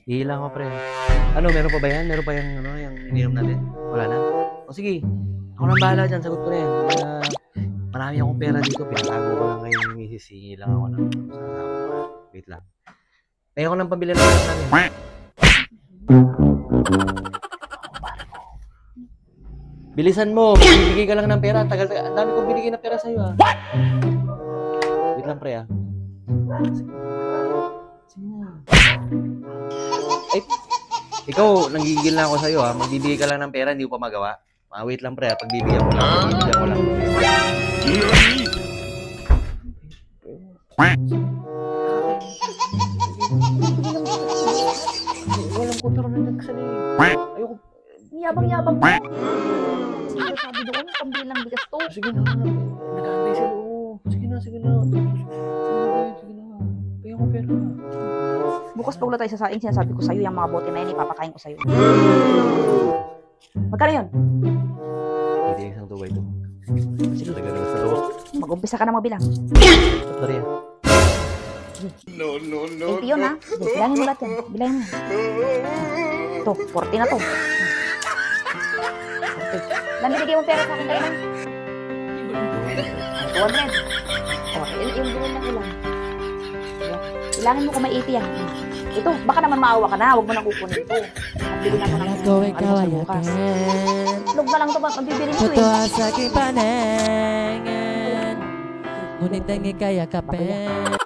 Hihila ko, pre. Ano, meron pa ba yan? Meron pa yung, ano, yung ininom natin? Wala na? O sige, ako nang bahala dyan. Sagot ko na yan. Marami akong pera dito. Pinatago ko lang ngayon yung misis. Hingi lang ako ng, wait lang. Kaya ko nang pabili ng pera namin. Bilisan mo. Bibigay ka lang ng pera. Ang dami kong binigay ng pera sa'yo, ha. Wait lang, pre, ha. Sige na. Eh, ikaw, nanggigil na ako sa'yo, ha. Magbibigay ka lang ng pera, hindi ko pa magawa. Wait lang, pre, ha. Pagbibigyan ko lang. Pagbibigyan ko lang. Walang kontrol na nagkasali. Ayoko. Yabang-yabang mo. Sabi doon, pambili ng bigas to. Sige na. Nag-aantay sila. Sige na. Sige na. Paya ko pera. Bukas pag wala tayo sa saing, sinasabi ko sa'yo, yung mga bote na yun, ipapakain ko sa'yo. Magkano yun? Hindi isang 2x2. Sige, nagagalas na loob. Mag-umpisa ka na magbilang. Maria. No. 80 yun, ha? Bilangin mo lahat yan. Bilangin mo. Ito, 40 na to. 40. Lang binigay mo pera sa akin kayo lang. 200. O, yung bilhin lang ilang. Bilangin mo kung may 80 yan. Ito, baka naman maawa ka na. Huwag mo nang kukunin ito. Magbili na mo ng almusal bukas. Log na lang ito, mabibili nito eh. Totoo sa aking paningin, ngunit ang ikayakapin.